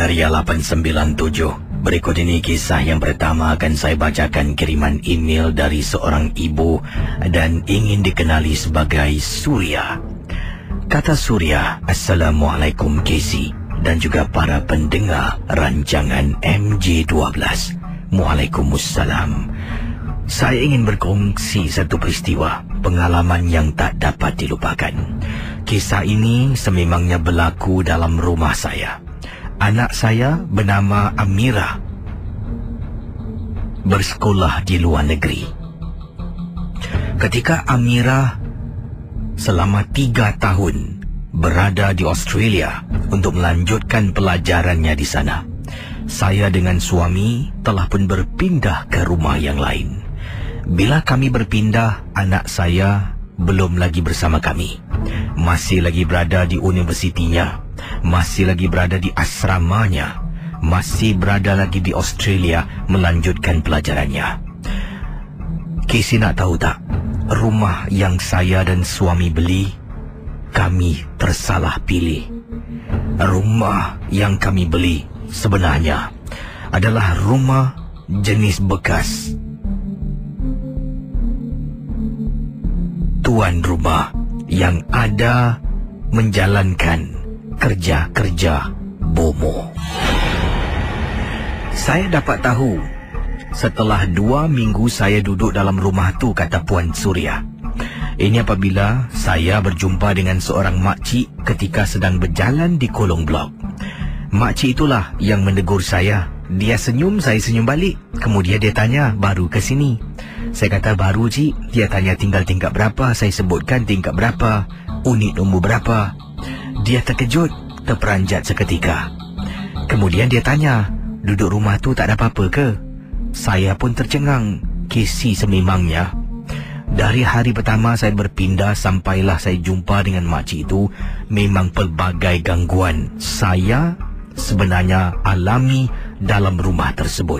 pendengar Ria 897, berikut ini kisah yang pertama akan saya bacakan kiriman email dari seorang ibu dan ingin dikenali sebagai Surya. Kata Surya, Assalamualaikum Casey dan juga para pendengar rancangan MJ12. Waalaikumsalam. Saya ingin berkongsi satu peristiwa, pengalaman yang tak dapat dilupakan. Kisah ini sememangnya berlaku dalam rumah saya. Anak saya bernama Amira bersekolah di luar negeri. Ketika Amira selama 3 tahun berada di Australia untuk melanjutkan pelajarannya di sana, saya dengan suami telah pun berpindah ke rumah yang lain. Bila kami berpindah, anak saya belum lagi bersama kami. Masih lagi berada di universitinya, masih lagi berada di asramanya, masih berada lagi di Australia melanjutkan pelajarannya. Casey nak tahu tak, rumah yang saya dan suami beli, kami tersalah pilih. Rumah yang kami beli sebenarnya adalah rumah jenis bekas. Tuan rumah yang ada menjalankan kerja-kerja bomo. Saya dapat tahu setelah 2 minggu saya duduk dalam rumah tu, kata Puan Surya. Ini apabila saya berjumpa dengan seorang makcik ketika sedang berjalan di kolong blok. Makcik itulah yang menegur saya. Dia senyum, saya senyum balik. Kemudian dia tanya, baru ke sini? Saya kata, baru cik. Dia tanya tinggal tingkat berapa? Saya sebutkan tingkat berapa, unit nombor berapa. Dia terkejut, terperanjat seketika. Kemudian dia tanya, duduk rumah tu tak ada apa-apa ke? Saya pun tercengang. Casey, sememangnya dari hari pertama saya berpindah sampailah saya jumpa dengan makcik itu, memang pelbagai gangguan saya sebenarnya alami dalam rumah tersebut.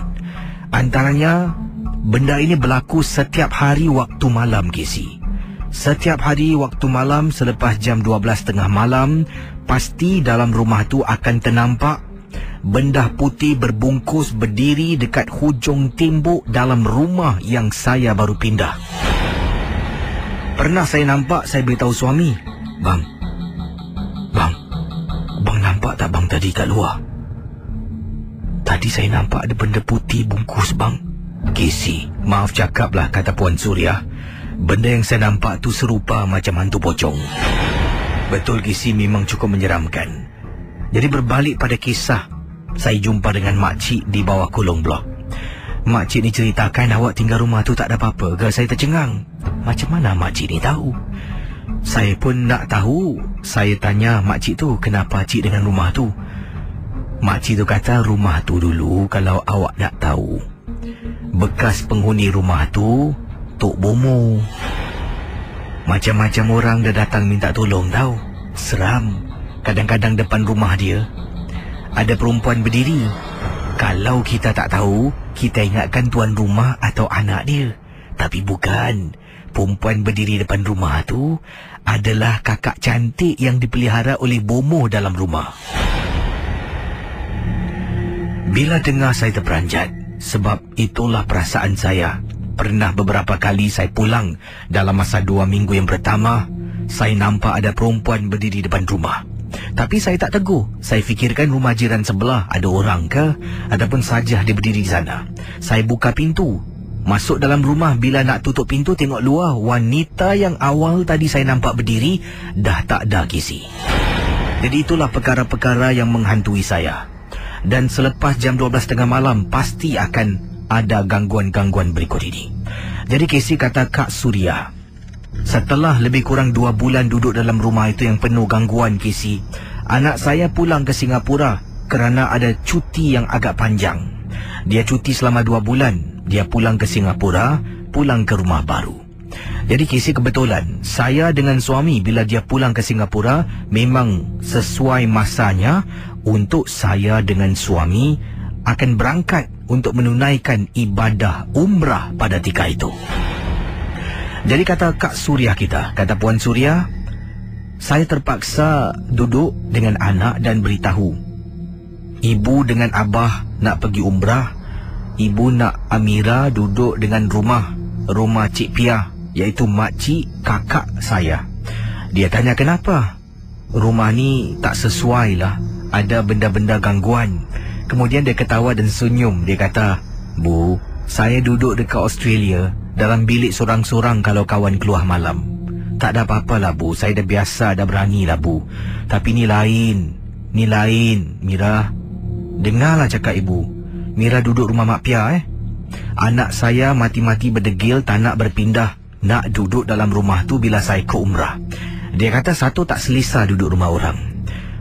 Antaranya, benda ini berlaku setiap hari waktu malam, Casey. Setiap hari waktu malam selepas jam 12 tengah malam, pasti dalam rumah tu akan ternampak benda putih berbungkus berdiri dekat hujung tembok dalam rumah yang saya baru pindah. Pernah saya nampak, saya beritahu suami, Bang nampak tak bang tadi kat luar? Tadi saya nampak ada benda putih bungkus bang. Casey, maaf cakaplah, kata Puan Surya, benda yang saya nampak tu serupa macam hantu pocong. Betul Casey, memang cukup menyeramkan. Jadi berbalik pada kisah saya jumpa dengan makcik di bawah kolong blok. Makcik ni ceritakan, awak tinggal rumah tu tak ada apa-apa ke? Saya tercengang. Macam mana makcik ni tahu? Saya pun nak tahu. Saya tanya makcik tu, kenapa cik dengan rumah tu? Makcik tu kata, rumah tu dulu kalau awak nak tahu, bekas penghuni rumah tu Tok Bomo. Macam-macam orang dah datang minta tolong tahu. Seram. Kadang-kadang depan rumah dia ada perempuan berdiri. Kalau kita tak tahu, kita ingatkan tuan rumah atau anak dia. Tapi bukan. Perempuan berdiri depan rumah tu adalah kakak cantik yang dipelihara oleh Bomo dalam rumah. Bila dengar saya terperanjat, sebab itulah perasaan saya. Pernah beberapa kali saya pulang dalam masa 2 minggu yang pertama, saya nampak ada perempuan berdiri depan rumah. Tapi saya tak tegur. Saya fikirkan rumah jiran sebelah ada orang ke, ataupun saja dia berdiri di sana. Saya buka pintu, masuk dalam rumah. Bila nak tutup pintu, tengok luar, wanita yang awal tadi saya nampak berdiri dah tak ada, Casey. Jadi itulah perkara-perkara yang menghantui saya. Dan selepas jam 12 tengah malam pasti akan ada gangguan-gangguan berikut ini. Jadi Casey, kata Kak Surya, setelah lebih kurang 2 bulan duduk dalam rumah itu yang penuh gangguan, Casey, anak saya pulang ke Singapura kerana ada cuti yang agak panjang. Dia cuti selama 2 bulan. Dia pulang ke Singapura, pulang ke rumah baru. Jadi Casey, kebetulan saya dengan suami bila dia pulang ke Singapura, memang sesuai masanya untuk saya dengan suami akan berangkat untuk menunaikan ibadah umrah pada ketika itu. Jadi kata Kak Surya kita, kata Puan Surya, saya terpaksa duduk dengan anak dan beritahu Ibu dengan abah nak pergi umrah. Ibu nak Amira duduk dengan rumah Cik Pia, iaitu makcik kakak saya. Dia tanya kenapa. Rumah ni tak sesuai lah, ada benda-benda gangguan. Kemudian dia ketawa dan senyum. Dia kata, "Bu, saya duduk dekat Australia dalam bilik sorang-sorang kalau kawan keluar malam. Tak ada apa-apalah Bu, saya dah biasa, dah berani lah Bu. Tapi ni lain, Mira. Dengarlah cakap ibu. Mira duduk rumah Mak Pia Anak saya mati-mati berdegil tak nak berpindah, nak duduk dalam rumah tu bila saya ke umrah. Dia kata satu tak selesa duduk rumah orang.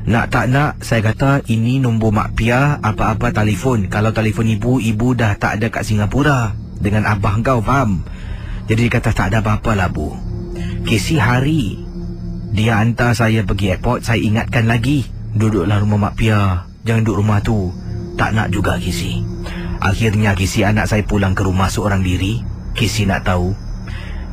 Nak tak nak, saya kata ini nombor Mak Pia, apa-apa telefon. Kalau telefon ibu dah tak ada kat Singapura dengan abah kau, faham? Jadi dia kata tak ada apa-apalah Bu. Kisi hari dia hantar saya pergi airport, saya ingatkan lagi, duduklah rumah Mak Pia, jangan duduk rumah tu. Tak nak juga Kisi. Akhirnya Kisi anak saya pulang ke rumah seorang diri. Kisi nak tahu,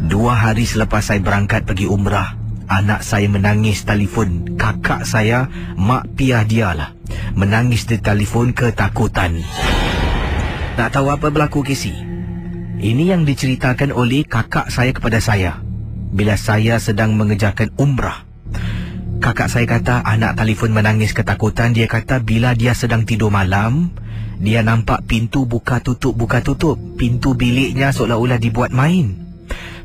2 hari selepas saya berangkat pergi umrah, anak saya menangis telefon kakak saya, Mak Pia dia lah. Menangis di telefon ketakutan. Nak tahu apa berlaku Kisi? Ini yang diceritakan oleh kakak saya kepada saya bila saya sedang mengerjakan umrah. Kakak saya kata anak telefon menangis ketakutan. Dia kata bila dia sedang tidur malam, dia nampak pintu buka tutup. Pintu biliknya seolah-olah dibuat main.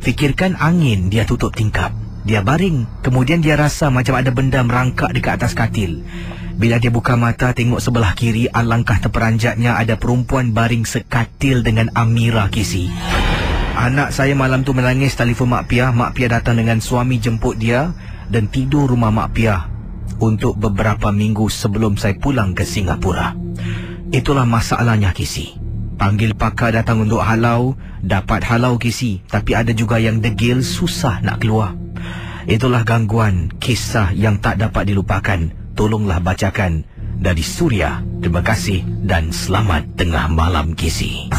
Fikirkan angin, dia tutup tingkap. Dia baring. Kemudian dia rasa macam ada benda merangkak dekat atas katil. Bila dia buka mata tengok sebelah kiri, alangkah terperanjatnya ada perempuan baring sekatil dengan Amira Kisi. Anak saya malam tu menangis telefon Mak Pia. Mak Pia datang dengan suami jemput dia dan tidur rumah Mak Pia untuk beberapa minggu sebelum saya pulang ke Singapura. Itulah masalahnya Kisi. Panggil pakar datang untuk halau, dapat halau Kisi, tapi ada juga yang degil, susah nak keluar. Itulah gangguan, kisah yang tak dapat dilupakan. Tolonglah bacakan dari Suria. Terima kasih dan selamat tengah malam Kisi.